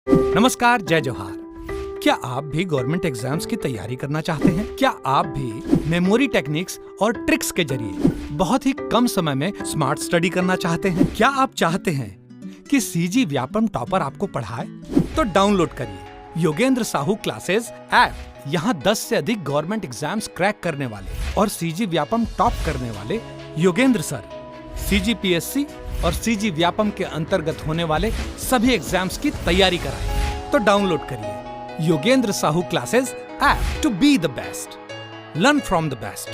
नमस्कार, जय जोहार। क्या आप भी गवर्नमेंट एग्जाम्स की तैयारी करना चाहते हैं? क्या आप भी मेमोरी टेक्निक्स और ट्रिक्स के जरिए बहुत ही कम समय में स्मार्ट स्टडी करना चाहते हैं? क्या आप चाहते हैं कि सीजी व्यापम टॉपर आपको पढ़ाए? तो डाउनलोड करिए योगेंद्र साहू क्लासेस ऐप। यहाँ 10 से अधिक गवर्नमेंट एग्जाम्स क्रैक करने वाले और सीजी व्यापम टॉप करने वाले योगेंद्र सर सीजीपीएससी और सीजी व्यापम के अंतर्गत होने वाले सभी एग्जाम्स की तैयारी कराएं। तो डाउनलोड करिए Yogendra Sahu classes app to be the best, learn from the best.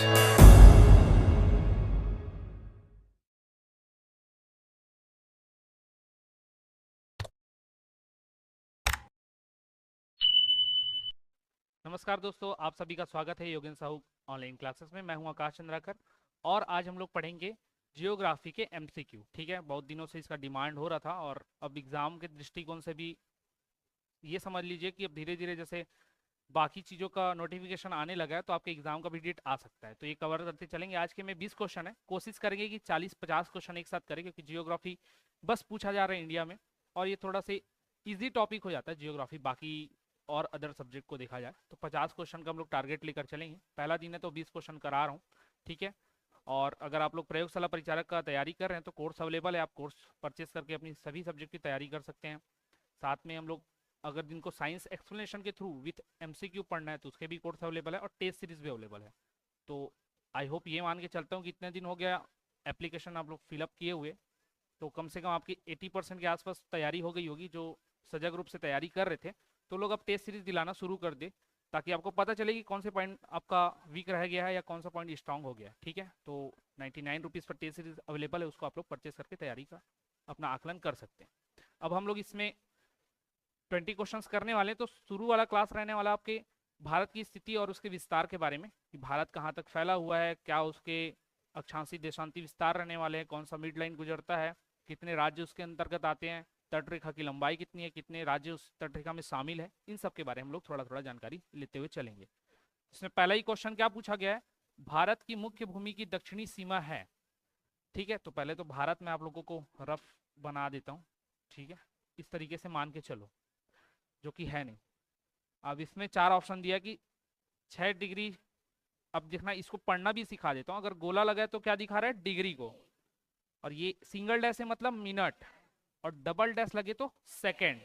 नमस्कार दोस्तों, आप सभी का स्वागत है योगेंद्र साहू ऑनलाइन क्लासेस में। मैं हूं आकाश चंद्राकर और आज हम लोग पढ़ेंगे जियोग्राफी के एमसीक्यू। ठीक है, बहुत दिनों से इसका डिमांड हो रहा था और अब एग्जाम के दृष्टिकोण से भी ये समझ लीजिए कि अब धीरे धीरे जैसे बाकी चीज़ों का नोटिफिकेशन आने लगा है तो आपके एग्जाम का भी डेट आ सकता है। तो ये कवर करते चलेंगे। आज के में 20 क्वेश्चन है, कोशिश करेंगे कि 40-50 क्वेश्चन एक साथ करें, क्योंकि जियोग्राफी बस पूछा जा रहा है इंडिया में और ये थोड़ा सा ईजी टॉपिक हो जाता है जियोग्राफी, बाकी और अदर सब्जेक्ट को देखा जाए तो 50 क्वेश्चन का हम लोग टारगेट लेकर चलेंगे। पहला दिन है तो 20 क्वेश्चन करा रहा हूँ, ठीक है। और अगर आप लोग प्रयोगशाला परिचालक का तैयारी कर रहे हैं तो कोर्स अवेलेबल है, आप कोर्स परचेस करके अपनी सभी सब्जेक्ट की तैयारी कर सकते हैं। साथ में हम लोग अगर जिनको साइंस एक्सप्लेनेशन के थ्रू विथ एमसीक्यू पढ़ना है तो उसके भी कोर्स अवेलेबल है और टेस्ट सीरीज भी अवेलेबल है। तो आई होप ये मान के चलता हूँ कि इतने दिन हो गया एप्लीकेशन आप लोग फिलअप किए हुए, तो कम से कम आपकी 80% के आसपास तैयारी हो गई होगी। जो सजग रूप से तैयारी कर रहे थे तो लोग अब टेस्ट सीरीज दिलाना शुरू कर दे, ताकि आपको पता चले कि कौन से पॉइंट आपका वीक रह गया है या कौन सा पॉइंट स्ट्रांग हो गया है। ठीक है, तो 99 रुपीज़ पर टेस्ट सीरीज अवेलेबल है, उसको आप लोग परचेस करके तैयारी का अपना आकलन कर सकते हैं। अब हम लोग इसमें 20 क्वेश्चंस करने वाले हैं। तो शुरू वाला क्लास रहने वाला आपके भारत की स्थिति और उसके विस्तार के बारे में, कि भारत कहाँ तक फैला हुआ है, क्या उसके अक्षांशी देशांती विस्तार रहने वाले हैं, कौन सा मिड लाइन गुजरता है, कितने राज्य उसके अंतर्गत आते हैं, तटरेखा की लंबाई कितनी है, कितने राज्य उस तटरेखा में शामिल है, इन सब के बारे में हम लोग थोड़ा थोड़ा जानकारी लेते हुए चलेंगे। इसमें पहला ही क्वेश्चन क्या पूछा गया है, भारत की मुख्य भूमि की दक्षिणी सीमा है। ठीक है, तो पहले तो भारत में आप लोगों को रफ बना देता हूँ। ठीक है, इस तरीके से मान के चलो, जो कि है नहीं। अब इसमें 4 ऑप्शन दिया कि 6 डिग्री। अब देखना, इसको पढ़ना भी सिखा देता हूँ। अगर गोला लगा है तो क्या दिखा रहा है, डिग्री को, और ये सिंगल डैश है मतलब मिनट, और डबल डैश लगे तो सेकेंड।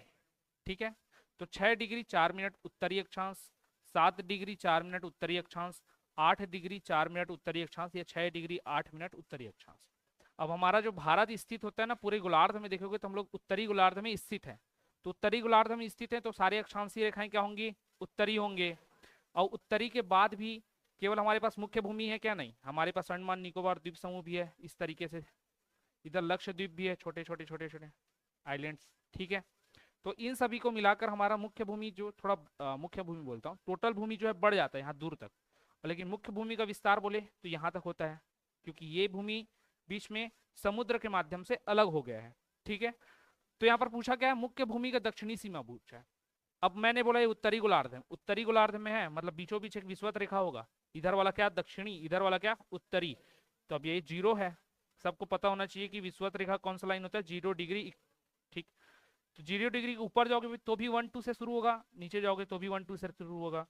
ठीक है, तो 6 डिग्री 4 मिनट उत्तरी अक्षांश, 7 डिग्री 4 मिनट उत्तरी अक्षांश, 8 डिग्री 4 मिनट उत्तरी अक्षांश, या 6 डिग्री 8 मिनट उत्तरी अक्षांश। अब हमारा जो भारत स्थित होता है ना, पूरे गोलार्ध में देखोगे तो हम लोग उत्तरी गोलार्ध में स्थित है। तो उत्तरी गोलार्ध में स्थित है तो सारे अक्षांशीय रेखाएं क्या होंगी, उत्तरी होंगे। और उत्तरी के बाद भी केवल हमारे पास मुख्य भूमि है क्या, नहीं, हमारे पास अंडमान निकोबार द्वीप समूह भी है इस तरीके से, इधर लक्षद्वीप भी है, छोटे छोटे छोटे छोटे आइलैंड्स। ठीक है, तो इन सभी को मिलाकर हमारा मुख्य भूमि जो थोड़ा मुख्य भूमि बोलता हूँ, टोटल भूमि जो है बढ़ जाता है यहाँ दूर तक, लेकिन मुख्य भूमि का विस्तार बोले तो यहाँ तक होता है, क्योंकि ये भूमि बीच में समुद्र के माध्यम से अलग हो गया है। ठीक है, तो यहाँ पर पूछा क्या है, मुख्य भूमि का दक्षिणी सीमा पूछा है। अब मैंने बोला ये उत्तरी गोलार्ध है, उत्तरी गोलार्ध में है मतलब बीचों बीच एक विषुवत रेखा होगा, इधर वाला क्या दक्षिणी, इधर वाला क्या उत्तरी। तो अब ये 0 है, सबको पता होना चाहिए कि विषुवत रेखा कौन सा लाइन होता है, 0 डिग्री। ठीक, तो 0 डिग्री के ऊपर जाओगे तो भी 1-2 से शुरू होगा, नीचे जाओगे तो भी 1-2 से शुरू होगा।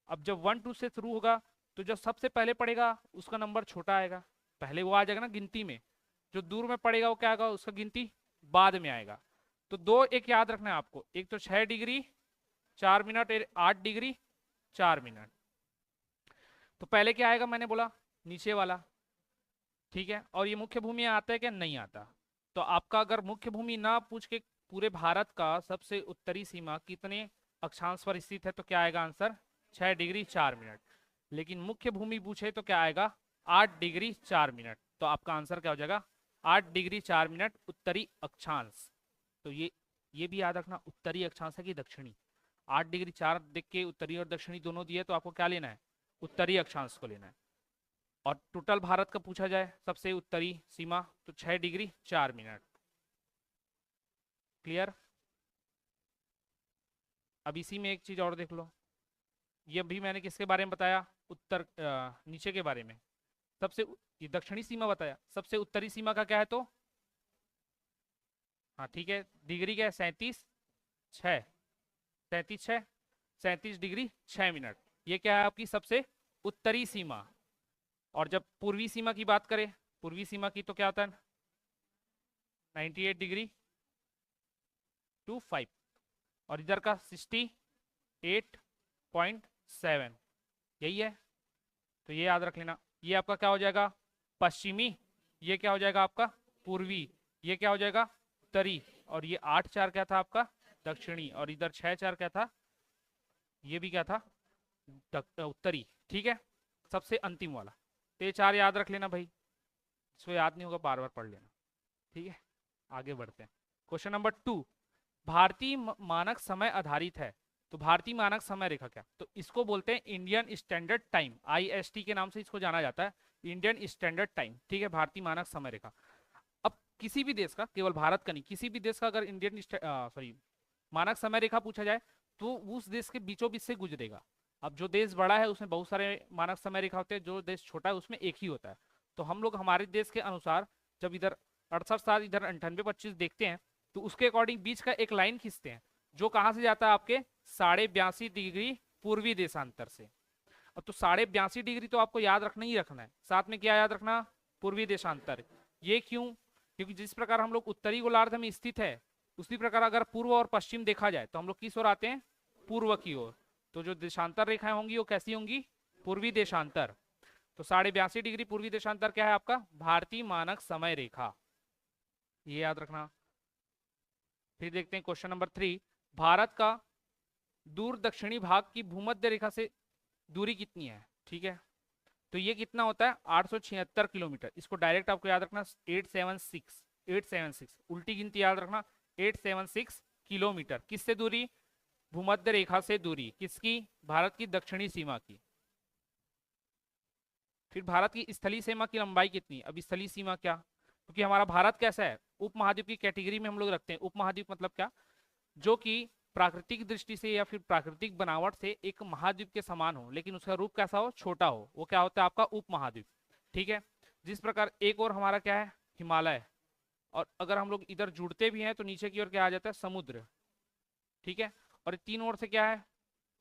अब जब 1-2 से शुरू होगा तो जो सबसे पहले पड़ेगा उसका नंबर छोटा आएगा, पहले वो आ जाएगा ना गिनती में। जो दूर में पड़ेगा वो क्या आएगा, उसका गिनती बाद में आएगा। तो 2 एक याद रखना है आपको, एक तो 6 डिग्री 4 मिनट, 8 डिग्री 4 मिनट। तो पहले क्या आएगा, मैंने बोला नीचे वाला। ठीक है, और ये मुख्य भूमि आता है क्या, नहीं आता। तो आपका अगर मुख्य भूमि ना पूछ के पूरे भारत का सबसे उत्तरी सीमा कितने अक्षांश पर स्थित है तो क्या आएगा आंसर, 6 डिग्री 4 मिनट। लेकिन मुख्य भूमि पूछे तो क्या आएगा, 8 डिग्री 4 मिनट। तो आपका आंसर क्या हो जाएगा, 8 डिग्री 4 मिनट उत्तरी अक्षांश। तो ये भी याद रखना, उत्तरी अक्षांश है कि दक्षिणी। 8 डिग्री 4 देख के उत्तरी और दक्षिणी दोनों दिए तो आपको क्या लेना है, उत्तरी अक्षांश को लेना है। और टोटल भारत का पूछा जाए सबसे उत्तरी सीमा तो 6 डिग्री 4 मिनट। क्लियर। अब इसी में एक चीज और देख लो, ये भी मैंने किसके बारे में बताया, उत्तर नीचे के बारे में। सबसे ये दक्षिणी सीमा बताया, सबसे उत्तरी सीमा का क्या है तो, हाँ ठीक है, डिग्री क्या है 37.6। 37 डिग्री 6 मिनट। ये क्या है आपकी सबसे उत्तरी सीमा। और जब पूर्वी सीमा की बात करें, पूर्वी सीमा की तो क्या होता है 98 डिग्री 2 5। और इधर का 68.7, यही है। तो ये याद रख लेना। ये आपका क्या हो जाएगा पश्चिमी, ये क्या हो जाएगा आपका पूर्वी, ये क्या हो जाएगा उत्तरी, और ये 8-4 क्या था आपका दक्षिणी, और इधर 6-4 क्या था, ये भी क्या था उत्तरी। ठीक है, सबसे अंतिम वाला। तो ये 4 याद रख लेना भाई, इसको याद नहीं होगा बार बार पढ़ लेना। ठीक है, आगे बढ़ते हैं। क्वेश्चन नंबर 2, भारतीय मानक समय आधारित है। तो भारतीय मानक समय रेखा क्या, तो इसको बोलते हैं इंडियन स्टैंडर्ड टाइम, IST के नाम से इसको जाना जाता है, इंडियन स्टैंडर्ड टाइम। ठीक है, भारतीय मानक समय रेखा। अब किसी भी देश का, केवल भारत का नहीं, किसी भी देश का अगर इंडियन मानक समय रेखा पूछा जाए तो उस देश के बीचों बीच से गुजरेगा। अब जो देश बड़ा है उसमें बहुत सारे मानक समय रेखा होते हैं, जो देश छोटा है उसमें एक ही होता है। तो हम लोग हमारे देश के अनुसार जब इधर 68-7 इधर 98-25 देखते हैं तो उसके अकॉर्डिंग बीच का एक लाइन खींचते हैं, जो कहाँ से जाता है आपके 82.5 डिग्री पूर्वी देशांतर से। अब तो 82.5 डिग्री तो आपको याद रखना ही रखना है, साथ में क्या याद रखना पूर्वी देशांतर। ये क्यों, क्योंकि जिस प्रकार हम लोग उत्तरी गोलार्ध में स्थित है उसी प्रकार अगर पूर्व और पश्चिम देखा जाए तो हम लोग किस ओर आते हैं पूर्व की ओर। तो जो देशांतर रेखाएं होंगी वो कैसी होंगी पूर्वी देशांतर। तो 82.5 डिग्री पूर्वी देशांतर क्या है आपका भारतीय मानक समय रेखा, ये याद रखना। फिर देखते हैं क्वेश्चन नंबर 3, भारत का दूर दक्षिणी भाग की भूमध्य रेखा से दूरी कितनी है। ठीक है, तो ये कितना होता है 876 किलोमीटर। इसको डायरेक्ट आपको याद रखना 876 उल्टी गिनती याद रखना 876 किलोमीटर। किससे दूरी भूमध्य रेखा से दूरी, किसकी भारत की दक्षिणी सीमा की। फिर भारत की स्थलीय सीमा की लंबाई कितनी। अब स्थलीय सीमा क्या, क्योंकि हमारा भारत कैसा है उपमहाद्वीप की कैटेगरी में हम लोग रखते हैं। उपमहाद्वीप मतलब क्या, जो कि प्राकृतिक दृष्टि से या फिर प्राकृतिक बनावट से एक महाद्वीप के समान हो लेकिन उसका रूप कैसा हो छोटा हो, वो क्या होता है आपका उपमहाद्वीप। ठीक है, जिस प्रकार एक और हमारा क्या है हिमालय, और अगर हम लोग इधर जुड़ते भी हैं तो नीचे की ओर क्या आ जाता है समुद्र। ठीक है, और तीन ओर से क्या है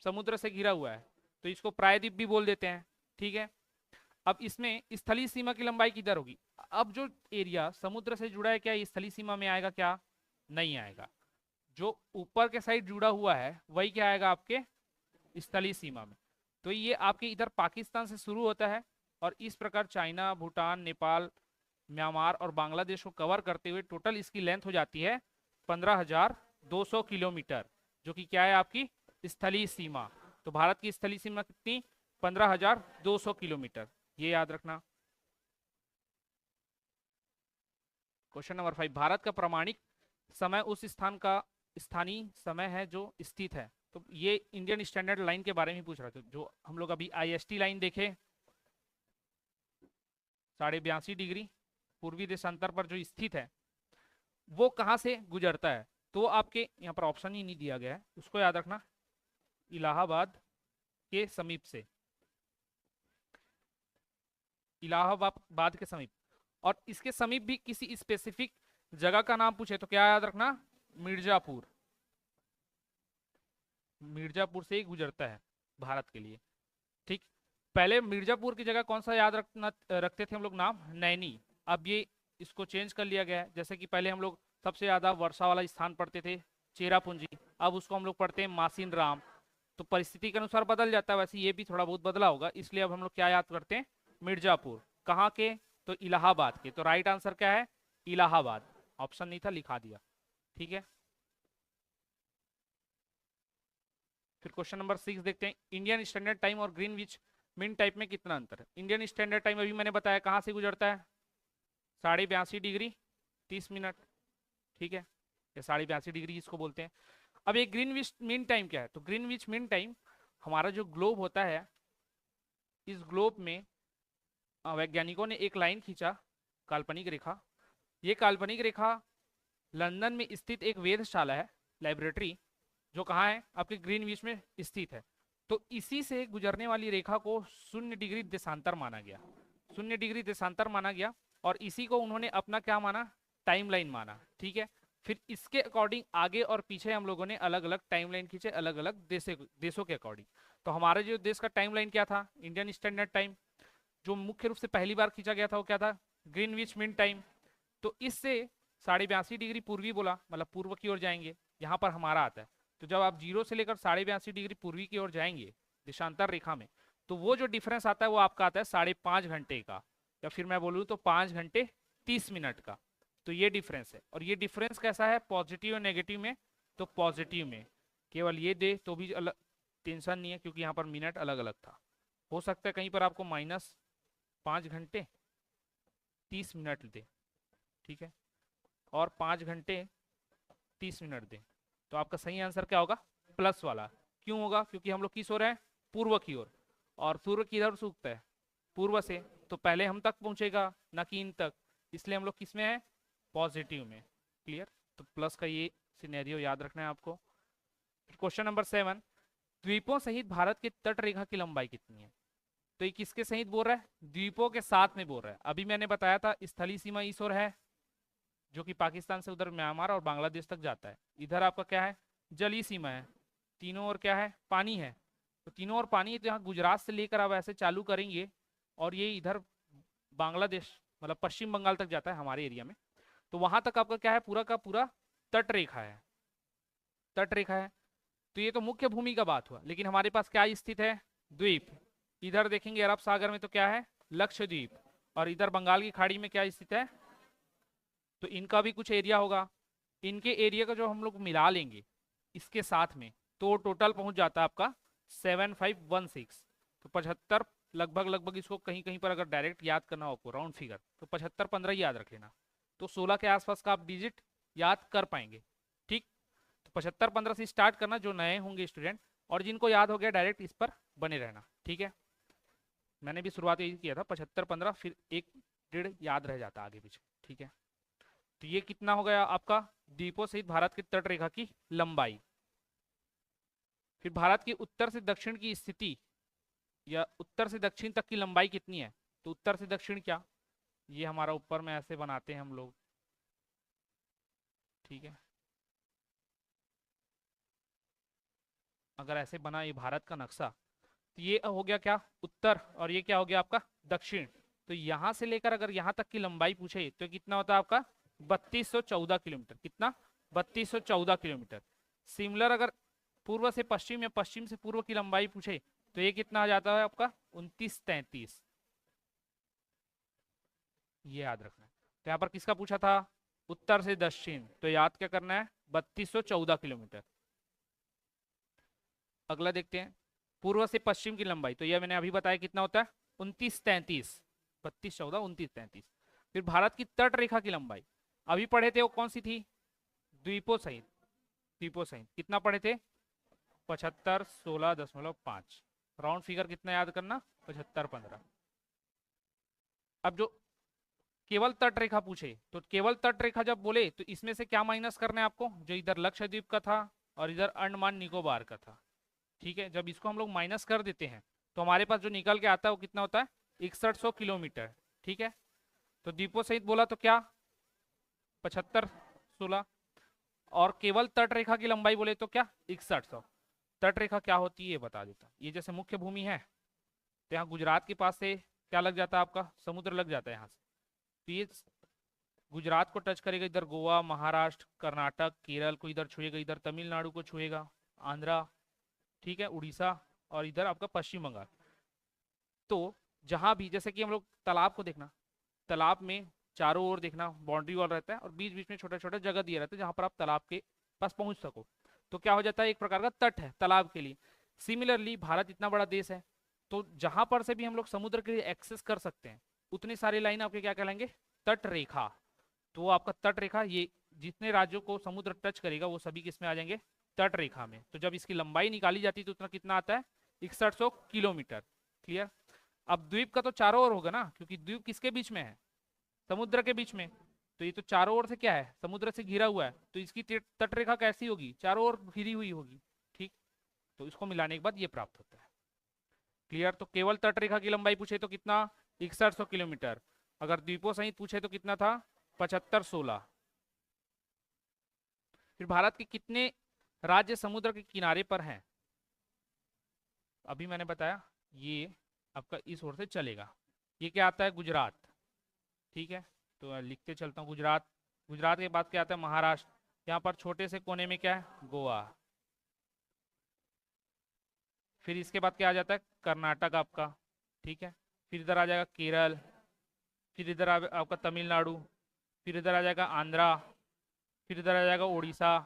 समुद्र से घिरा हुआ है, तो इसको प्रायद्वीप भी बोल देते हैं। ठीक है, अब इसमें स्थलीय सीमा की लंबाई किधर होगी। अब जो एरिया समुद्र से जुड़ा है क्या ये स्थलीय सीमा में आएगा, क्या नहीं आएगा। जो ऊपर के साइड जुड़ा हुआ है वही क्या आएगा आपके स्थलीय सीमा में। तो ये आपके इधर पाकिस्तान से शुरू होता है और इस प्रकार चाइना, भूटान, नेपाल, म्यांमार और बांग्लादेश को कवर करते हुए टोटल इसकी लेंथ हो जाती है 15,200 किलोमीटर, जो कि क्या है आपकी स्थलीय सीमा। तो भारत की स्थलीय सीमा कितनी 15,200 किलोमीटर, ये याद रखना। क्वेश्चन नंबर 5, भारत का प्रमाणिक समय उस स्थान का स्थानीय समय है जो स्थित है। तो ये इंडियन स्टैंडर्ड लाइन के बारे में पूछ रहे थे, जो हम लोग अभी IST लाइन देखे 82.5 डिग्री पूर्वी देशांतर पर जो स्थित है वो कहां से गुजरता है। तो आपके यहाँ पर ऑप्शन ही नहीं दिया गया है, उसको याद रखना इलाहाबाद के समीप से, इलाहाबाद के समीप। और इसके समीप भी किसी स्पेसिफिक जगह का नाम पूछे तो क्या याद रखना मिर्जापुर, मिर्जापुर से ही गुजरता है भारत के लिए। ठीक, पहले मिर्जापुर की जगह कौन सा याद रखते थे हम लोग नाम नैनी, अब ये इसको चेंज कर लिया गया है। जैसे कि पहले हम लोग सबसे ज्यादा वर्षा वाला स्थान पढ़ते थे चेरापूंजी, अब उसको हम लोग पढ़ते हैं मासिन राम। तो परिस्थिति के अनुसार बदल जाता है, वैसे ये भी थोड़ा बहुत बदला होगा, इसलिए अब हम लोग क्या याद करते हैं मिर्जापुर। कहाँ के, तो इलाहाबाद के। तो राइट आंसर क्या है इलाहाबाद, ऑप्शन नहीं था लिखा दिया। ठीक है, फिर क्वेश्चन नंबर 6 देखते हैं, इंडियन स्टैंडर्ड टाइम और ग्रीनविच मीन टाइम में कितना अंतर है। इंडियन स्टैंडर्ड टाइम अभी मैंने बताया कहाँ से गुजरता है 82.5 डिग्री 30 मिनट। ठीक है, ये 82.5 डिग्री इसको बोलते हैं। अब ये ग्रीनविच मीन टाइम क्या है, तो ग्रीनविच मीन टाइम हमारा जो ग्लोब होता है, इस ग्लोब में वैज्ञानिकों ने एक लाइन खींचा काल्पनिक रेखा। ये काल्पनिक रेखा लंदन में स्थित एक वेधशाला है लाइब्रेटरी, जो कहाँ है आपके ग्रीनविच में स्थित है। तो इसी से गुजरने वाली रेखा को 0 डिग्री देशांतर माना गया, 0 डिग्री देशांतर माना गया, और इसी को उन्होंने अपना क्या माना टाइमलाइन माना। ठीक है, फिर इसके अकॉर्डिंग आगे और पीछे हम लोगों ने अलग अलग टाइमलाइन खींचे, अलग अलग देशों के अकॉर्डिंग। तो हमारे जो देश का टाइमलाइन क्या था, इंडियन स्टैंडर्ड टाइम। जो मुख्य रूप से पहली बार खींचा गया था वो क्या था, ग्रीनविच मीन टाइम। तो इससे 82.5 डिग्री पूर्वी बोला, मतलब पूर्व की ओर जाएंगे, यहाँ पर हमारा आता है। तो जब आप 0 से लेकर 82.5 डिग्री पूर्वी की ओर जाएंगे देशांतर रेखा में, तो वो जो डिफरेंस आता है वो आपका आता है 5.5 घंटे का, या फिर मैं बोलूँ तो 5 घंटे 30 मिनट का। तो ये डिफरेंस है। और ये डिफरेंस कैसा है, पॉजिटिव और नेगेटिव में? तो पॉजिटिव में केवल ये दे तो भी अलग टेंशन नहीं है, क्योंकि यहाँ पर मिनट अलग अलग था। हो सकता है कहीं पर आपको -5 घंटे 30 मिनट दे, ठीक है, और 5 घंटे 30 मिनट दे, तो आपका सही आंसर क्या होगा, प्लस वाला। क्यों होगा, क्योंकि हम लोग किस ओर है, पूर्व की ओर, और सूर्य किधर से उगता है, पूर्व से, तो पहले हम तक पहुंचेगा ना कि इन तक, इसलिए हम लोग किस में है, पॉजिटिव में। क्लियर? तो प्लस का ये सिनेरियो याद रखना है आपको। क्वेश्चन नंबर 7, द्वीपों सहित भारत की तट रेखा की लंबाई कितनी है? तो ये किसके सहित बोल रहा है, द्वीपों के साथ में बोल रहा है। अभी मैंने बताया था स्थलीय सीमा इस ओर है, जो कि पाकिस्तान से उधर म्यांमार और बांग्लादेश तक जाता है। इधर आपका क्या है, जलीय सीमा है, तीनों ओर क्या है, पानी है। तो तीनों ओर पानी है, तो यहाँ गुजरात से लेकर आप ऐसे चालू करेंगे और ये इधर बांग्लादेश मतलब पश्चिम बंगाल तक जाता है हमारे एरिया में। तो वहां तक आपका क्या है, पूरा का पूरा तट रेखा है, तट रेखा है। तो ये तो मुख्य भूमि का बात हुआ, लेकिन हमारे पास क्या स्थित है, द्वीप। इधर देखेंगे अरब सागर में तो क्या है, लक्षद्वीप, और इधर बंगाल की खाड़ी में क्या स्थित है, तो इनका भी कुछ एरिया होगा। इनके एरिया का जो हम लोग मिला लेंगे इसके साथ में, तो टोटल पहुंच जाता है आपका 7516। तो 75 लगभग लगभग, इसको कहीं कहीं पर अगर डायरेक्ट याद करना हो आपको राउंड फिगर, तो 75-15 याद रख लेना, तो 16 के आसपास का आप डिजिट याद कर पाएंगे। ठीक, तो 75-15 से स्टार्ट करना जो नए होंगे स्टूडेंट, और जिनको याद हो गया डायरेक्ट इस पर बने रहना। ठीक है, मैंने भी शुरुआत यही किया था, 75-15, फिर 1-1.5 याद रह जाता आगे पीछे। ठीक है, तो ये कितना हो गया आपका, द्वीपों सहित भारत की तट रेखा की लंबाई। फिर भारत की उत्तर से दक्षिण की स्थिति, या उत्तर से दक्षिण तक की लंबाई कितनी है? तो उत्तर से दक्षिण क्या, ये हमारा ऊपर में ऐसे बनाते हैं हम लोग, ठीक है, अगर ऐसे बना ये भारत का नक्शा, तो ये हो गया क्या, उत्तर, और ये क्या हो गया आपका दक्षिण। तो यहां से लेकर अगर यहां तक की लंबाई पूछे तो कितना होता है आपका 3214 किलोमीटर। कितना, 3214 किलोमीटर। सिमिलर अगर पूर्व से पश्चिम या पश्चिम से पूर्व की लंबाई पूछे तो ये कितना आ जाता है आपका 2933। ये याद रखना है। तो यहाँ पर किसका पूछा था, उत्तर से दक्षिण, तो याद क्या करना है, 3214 किलोमीटर। अगला देखते हैं, पूर्व से पश्चिम की लंबाई, तो यह मैंने अभी बताया कितना होता है 2933, 3214 2933। फिर भारत की तट रेखा की लंबाई अभी पढ़े थे, वो कौन सी थी, द्वीपों सहित, द्वीपों सहित कितना पढ़े थे, 75-16.5। राउंड फिगर कितना याद करना, 75-15। अब जो केवल तट रेखा पूछे, तो केवल तट रेखा जब बोले तो इसमें से क्या माइनस करना है आपको, जो इधर लक्षद्वीप का था और इधर अंडमान निकोबार का था। ठीक है, जब इसको हम लोग माइनस कर देते हैं तो हमारे पास जो निकल के आता है वो कितना होता है 6100 किलोमीटर। ठीक है, तो द्वीपों सहित बोला तो क्या 75-16, और केवल तट रेखा की लंबाई बोले तो क्या 6100। तट रेखा क्या होती है ये बता देता। ये जैसे मुख्य भूमि है, तो यहाँ गुजरात के पास से क्या लग जाता है आपका, समुद्र लग जाता है यहाँ से, तो ये गुजरात को टच करेगा, इधर गोवा, महाराष्ट्र, कर्नाटक, केरल को इधर छुएगा, इधर तमिलनाडु को छुएगा, आंध्रा, ठीक है, उड़ीसा, और इधर आपका पश्चिम बंगाल। तो जहां भी, जैसे कि हम लोग तालाब को देखना, तालाब में चारों ओर देखना बाउंड्री वॉल रहता है, और बीच बीच में छोटा छोटा जगह दिया रहता है जहां पर आप तालाब के पास पहुंच सको, तो क्या हो जाता है एक प्रकार का तट है तालाब के लिए। सिमिलरली भारत इतना बड़ा देश है, तो जहां पर से भी हम लोग समुद्र के लिए एक्सेस कर सकते हैं, उतनी सारी लाइन आपके क्या कहलाएंगे, तट रेखा। तो आपका तट रेखा, ये जितने राज्यों को समुद्र टच करेगा वो सभी किसमें आ जाएंगे, तट रेखा में। तो जब इसकी लंबाई निकाली जाती है तो उतना कितना आता है 6100 किलोमीटर। क्लियर? अब द्वीप का तो चारों ओर होगा ना, क्योंकि द्वीप किसके बीच में है, समुद्र के बीच में, तो ये तो चारों ओर से क्या है, समुद्र से घिरा हुआ है, तो इसकी तट रेखा कैसी होगी, चारों ओर घिरी हुई होगी। ठीक, तो इसको मिलाने के बाद ये प्राप्त होता है। क्लियर? तो केवल तट रेखा की लंबाई पूछे तो कितना 6100 किलोमीटर, अगर द्वीपों सहित पूछे तो कितना था 75-16। फिर भारत के कितने राज्य समुद्र के किनारे पर हैं? अभी मैंने बताया ये आपका इस ओर से चलेगा। ये क्या आता है? गुजरात। ठीक है, तो लिखते चलता हूँ गुजरात। गुजरात के बाद क्या आता है? महाराष्ट्र। यहाँ पर छोटे से कोने में क्या है? गोवा। फिर इसके बाद क्या आ जाता है? कर्नाटक आपका। ठीक है, फिर इधर आ जाएगा केरल, फिर इधर आपका तमिलनाडु, फिर इधर आ जाएगा आंध्रा, फिर इधर आ जाएगा उड़ीसा,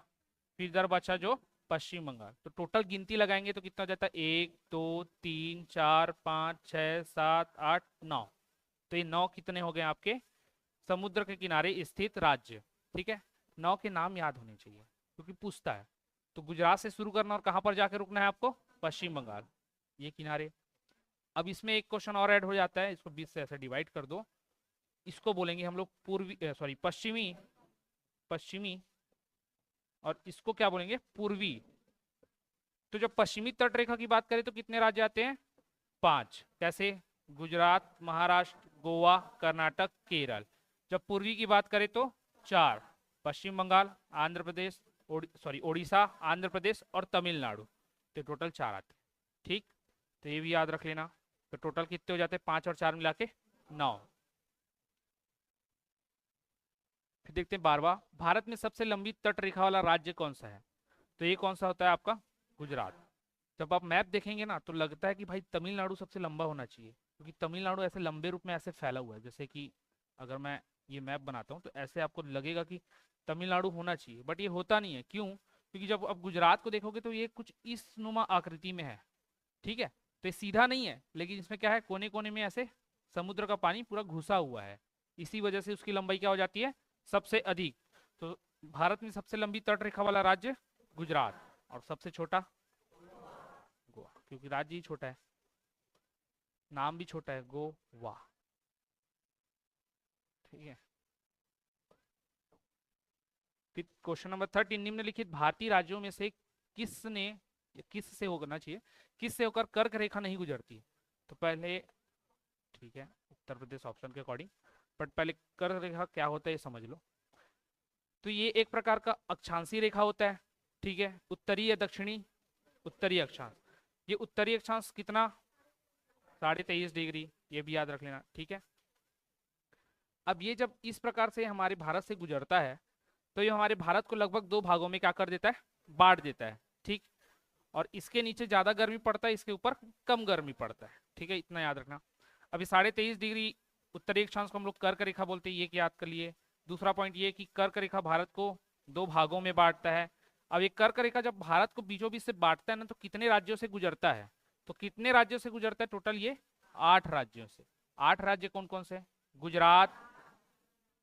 फिर इधर बचा जो पश्चिम बंगाल। तो टोटल गिनती लगाएंगे तो कितना हो जाता है? 1 2 3 4 5 6 7 8 9। तो ये 9 कितने हो गए आपके समुद्र के किनारे स्थित राज्य। ठीक है, 9 के नाम याद होने चाहिए क्योंकि पूछता है। तो गुजरात से शुरू करना और कहाँ पर जाके रुकना है आपको? पश्चिम बंगाल, ये किनारे। अब इसमें एक क्वेश्चन और ऐड हो जाता है, इसको 20 से ऐसे डिवाइड कर दो। इसको बोलेंगे हम लोग पूर्वी, सॉरी पश्चिमी, पश्चिमी, और इसको क्या बोलेंगे? पूर्वी। तो जब पश्चिमी तट रेखा की बात करें तो कितने राज्य आते हैं? 5। कैसे? गुजरात, महाराष्ट्र, गोवा, कर्नाटक, केरल। जब पूर्वी की बात करें तो 4, पश्चिम बंगाल, आंध्र प्रदेश, उड़ीसा, आंध्र प्रदेश और तमिलनाडु। तो टोटल 4 आते हैं। ठीक, तो ये भी याद रख लेना। तो टोटल कितने हो जाते हैं? 5 और 4 मिला के 9। फिर देखते हैं 12वां, भारत में सबसे लंबी तट रेखा वाला राज्य कौन सा है? तो ये कौन सा होता है आपका? गुजरात। जब आप मैप देखेंगे ना तो लगता है कि भाई तमिलनाडु सबसे लंबा होना चाहिए, क्योंकि तमिलनाडु ऐसे लंबे रूप में ऐसे फैला हुआ है। जैसे कि अगर मैं ये मैप बनाता हूँ तो ऐसे आपको लगेगा कि तमिलनाडु होना चाहिए, बट ये होता नहीं है। क्यों? क्योंकि जब आप गुजरात को देखोगे तो ये कुछ इस नुमा आकृति में है। ठीक है, तो ये सीधा नहीं है, लेकिन इसमें क्या है? कोने कोने में ऐसे समुद्र का पानी पूरा घुसा हुआ है। इसी वजह से उसकी लंबाई क्या हो जाती है? सबसे अधिक। तो भारत में सबसे लंबी तट रेखा वाला राज्य गुजरात, और सबसे छोटा गोवा, क्योंकि राज्य ही छोटा है, नाम भी छोटा है, गोवा। ठीक है, फिर क्वेश्चन नंबर 13, निम्नलिखित भारतीय राज्यों में से किसने, किस से होना चाहिए, किस से होकर कर्क रेखा नहीं गुजरती? तो पहले, ठीक है, उत्तर प्रदेश ऑप्शन के अकॉर्डिंग, बट पहले कर्क रेखा क्या होता है ये समझ लो। तो ये एक प्रकार का अक्षांशीय रेखा होता है। ठीक है, उत्तरी या दक्षिणी? उत्तरी अक्षांश। ये उत्तरी अक्षांश कितना? 23.5 डिग्री, ये भी याद रख लेना। ठीक है, अब ये जब इस प्रकार से हमारे भारत से गुजरता है तो ये हमारे भारत को लगभग 2 भागों में क्या कर देता है? बांट देता है। ठीक, और इसके नीचे ज्यादा गर्मी पड़ता है, इसके ऊपर कम गर्मी पड़ता है। ठीक है, इतना याद रखना। अभी 23.5 डिग्री उत्तरी अक्षांश को हम लोग कर्क रेखा बोलते हैं, ये याद कर लिए। दूसरा पॉइंट ये कि कर्क रेखा भारत को 2 भागों में बांटता है। अब ये कर्क रेखा जब भारत को बीचों बीच से बांटता है ना, तो कितने राज्यों से गुजरता है? तो कितने राज्यों से गुजरता है? टोटल ये 8 राज्यों से। 8 राज्य कौन कौन से? गुजरात,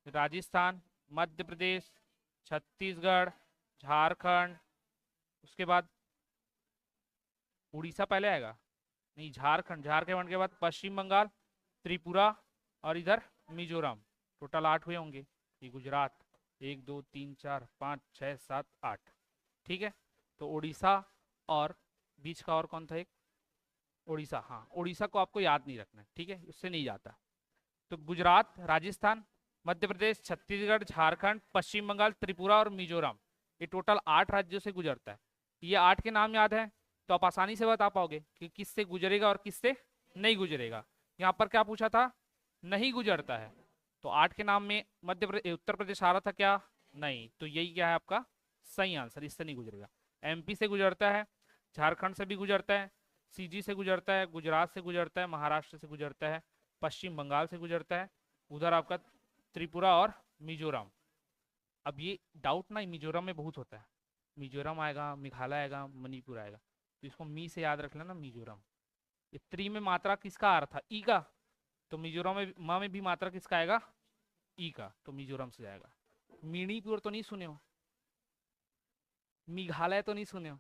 राजस्थान, मध्य प्रदेश, छत्तीसगढ़, झारखंड, उसके बाद उड़ीसा पहले आएगा, नहीं, झारखंड, झारखंड के बाद पश्चिम बंगाल, त्रिपुरा और इधर मिजोरम। टोटल 8 हुए होंगे। ये गुजरात, 1 2 3 4 5 6 7 8। ठीक है, तो उड़ीसा और बीच का और कौन था? एक उड़ीसा। हाँ, उड़ीसा को आपको याद नहीं रखना है, ठीक है, उससे नहीं जाता। तो गुजरात, राजस्थान, मध्य प्रदेश, छत्तीसगढ़, झारखंड, पश्चिम बंगाल, त्रिपुरा और मिजोरम, ये टोटल 8 राज्यों से गुजरता है। ये 8 के नाम याद है तो आप आसानी से बता पाओगे कि किससे गुजरेगा और किससे नहीं गुजरेगा। यहाँ पर क्या पूछा था? नहीं गुजरता है, तो 8 के नाम में मध्य प्रदेश, उत्तर प्रदेश आ रहा था क्या? नहीं, तो यही क्या है आपका सही आंसर, इससे नहीं गुजरेगा। एमपी से गुजरता है, झारखंड से भी गुजरता है, सीजी से गुजरता है, गुजरात से गुजरता है, महाराष्ट्र से गुजरता है, पश्चिम बंगाल से गुजरता है, उधर आपका त्रिपुरा और मिजोरम। अब ये डाउट ना मिजोरम में बहुत होता है, मिजोरम आएगा, मेघालय आएगा, मणिपुर आएगा, तो इसको मी से याद रख लेना, मिजोरम। ये त्रि में मात्रा किसका आ रहा था? ई का, तो मिजोरम में मा में भी मात्रा किसका आएगा? ई का, तो मिजोरम से जाएगा। मणिपुर तो नहीं सुने हो, मेघालय तो नहीं सुने हो,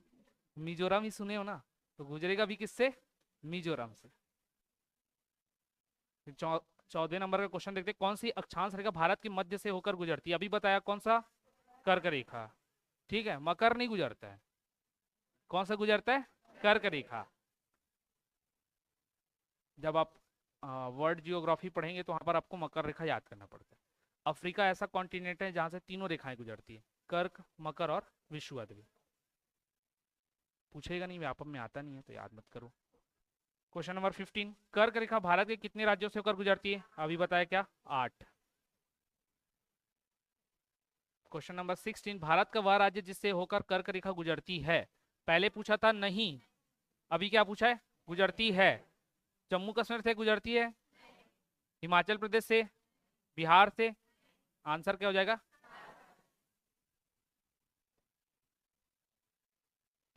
मिजोरम ही सुने हो ना, तो गुजरेगा भी किससे? मिजोरम से। 14 नंबर का क्वेश्चन देखते हैं, कौन सी अक्षांश रेखा भारत के मध्य से होकर गुजरती है? अभी बताया कौन सा? कर्क रेखा। ठीक है, मकर नहीं गुजरता है, कौन सा गुजरता है? कर्क रेखा। जब आप वर्ल्ड जियोग्राफी पढ़ेंगे तो वहां पर आपको मकर रेखा याद करना पड़ता है। अफ्रीका ऐसा कॉन्टिनेंट है जहां से तीनों रेखाएं गुजरती है, कर्क, मकर और विषुवत। पूछेगा नहीं, व्यापक में आता नहीं है तो याद मत करो। क्वेश्चन नंबर 15, कर्क रेखा भारत के कितने राज्यों से होकर गुजरती है? अभी बताया क्या? 8। क्वेश्चन नंबर 16, भारत का वह राज्य जिससे होकर कर्क रेखा गुजरती है? पहले पूछा था नहीं, अभी क्या पूछा है? गुजरती है। जम्मू कश्मीर से गुजरती है, हिमाचल प्रदेश से, बिहार से? आंसर क्या हो जाएगा?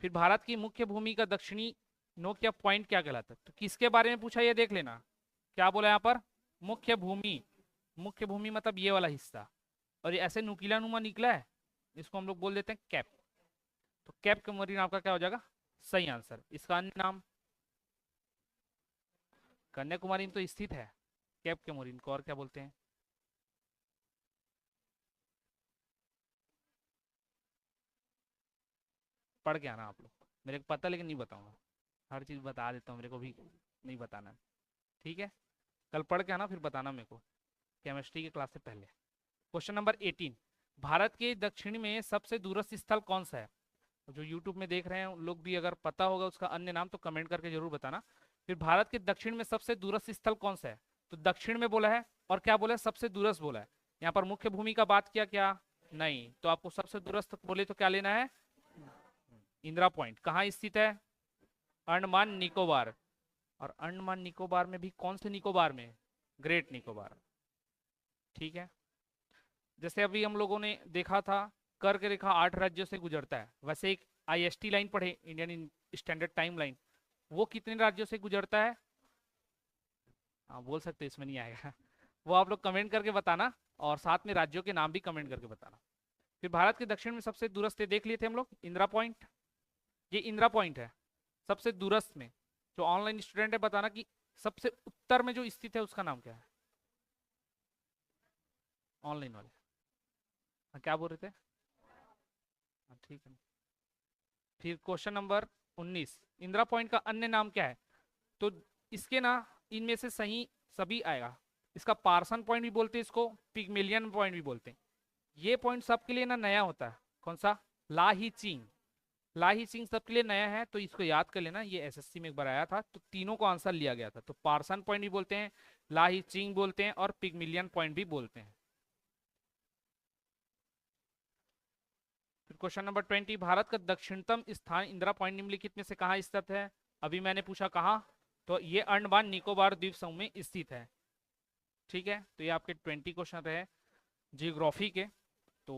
फिर भारत की मुख्य भूमि का दक्षिणी नोक या पॉइंट क्या कहलाता है? तो किसके बारे में पूछा, ये देख लेना। क्या बोला यहाँ पर? मुख्य भूमि। मुख्य भूमि मतलब ये वाला हिस्सा, और ये ऐसे नुकीला नुमा निकला है, इसको हम लोग बोल देते हैं कैप। तो कैप के मरीन आपका क्या हो जाएगा? सही आंसर। इसका अन्य नाम? कन्याकुमारी में तो स्थित है कैप के मोरिन को, और क्या बोलते हैं? पढ़ के आना आप लोग, मेरे को पता लेकिन नहीं बताऊंगा, हर चीज़ बता देता हूँ, मेरे को भी नहीं बताना, ठीक है? कल पढ़ के आना फिर बताना मेरे को, केमिस्ट्री की क्लास से पहले। क्वेश्चन नंबर 18, भारत के दक्षिण में सबसे दूरस्थ स्थल कौन सा है? जो यूट्यूब में देख रहे हैं उन लोग भी अगर पता होगा उसका अन्य नाम तो कमेंट करके जरूर बताना। फिर भारत के दक्षिण में सबसे दूरस्थ स्थल कौन सा है? तो दक्षिण में बोला है, और क्या बोला है? सबसे दूरस्थ बोला है। यहाँ पर मुख्य भूमि का बात किया क्या? नहीं। तो आपको सबसे दूरस्थ बोले तो क्या लेना है? इंदिरा पॉइंट। कहाँ स्थित है? अंडमान निकोबार। और अंडमान निकोबार में भी कौन से निकोबार में? ग्रेट निकोबार, ठीक है? जैसे अभी हम लोगों ने देखा था कर्क रेखा 8 राज्यों से गुजरता है, वैसे एक IST लाइन पढ़े, इंडियन स्टैंडर्ड टाइम लाइन, वो कितने राज्यों से गुजरता है? हाँ बोल सकते, इसमें नहीं आएगा वो आप लोग कमेंट करके बताना, और साथ में राज्यों के नाम भी कमेंट करके बताना। फिर भारत के दक्षिण में सबसे दूरस्थ देख लिए थे हम लोग, इंदिरा पॉइंट। ये इंदिरा पॉइंट है सबसे दूरस्थ में। जो ऑनलाइन स्टूडेंट है बताना कि सबसे उत्तर में जो स्थित है उसका नाम क्या है? ऑनलाइन वाले क्या बोल रहे थे? ठीक है। फिर क्वेश्चन नंबर 19, इंदिरा पॉइंट का अन्य नाम क्या है? तो इसके ना इनमें से सही सभी आएगा। इसका पार्सन पॉइंट भी बोलते हैं, इसको पिग्मेलियन पॉइंट भी बोलते हैं। ये पॉइंट सबके लिए ना नया होता है। कौन सा? लाही चिंग। लाही चिंग सबके लिए नया है, तो इसको याद कर लेना, ये SSC में एक बार आया था तो तीनों को आंसर लिया गया था। तो पार्सन पॉइंट भी बोलते हैं, लाही चिंग बोलते हैं, और पिग्मेलियन पॉइंट भी बोलते हैं। क्वेश्चन नंबर 20, भारत का दक्षिणतम स्थान इंदिरा पॉइंट निम्नलिखित में से कहाँ स्थित है? अभी मैंने पूछा कहाँ, तो ये अंडमान निकोबार द्वीप समूह में स्थित है, ठीक है? तो ये आपके 20 क्वेश्चन रहे जियोग्राफी के। तो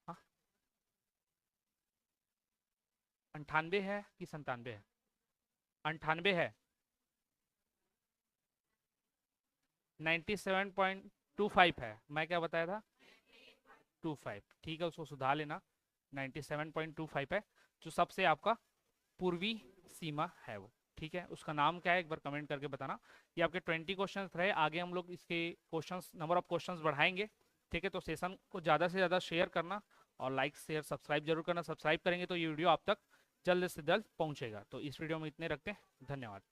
हाँ, 98 है कि 97 है? 98 है। 97.25 है, मैं क्या बताया था? 25, ठीक है, उसको सुधार लेना। 97.25 है, जो सबसे आपका पूर्वी सीमा है वो, ठीक है? उसका नाम क्या है एक बार कमेंट करके बताना। ये आपके 20 क्वेश्चंस रहे, आगे हम लोग इसके क्वेश्चंस, नंबर ऑफ क्वेश्चंस बढ़ाएंगे, ठीक है? तो सेशन को ज़्यादा से ज़्यादा शेयर करना, और लाइक शेयर सब्सक्राइब जरूर करना। सब्सक्राइब करेंगे तो ये वीडियो आप तक जल्द से जल्द पहुंचेगा। तो इस वीडियो में इतने रखते हैं, धन्यवाद।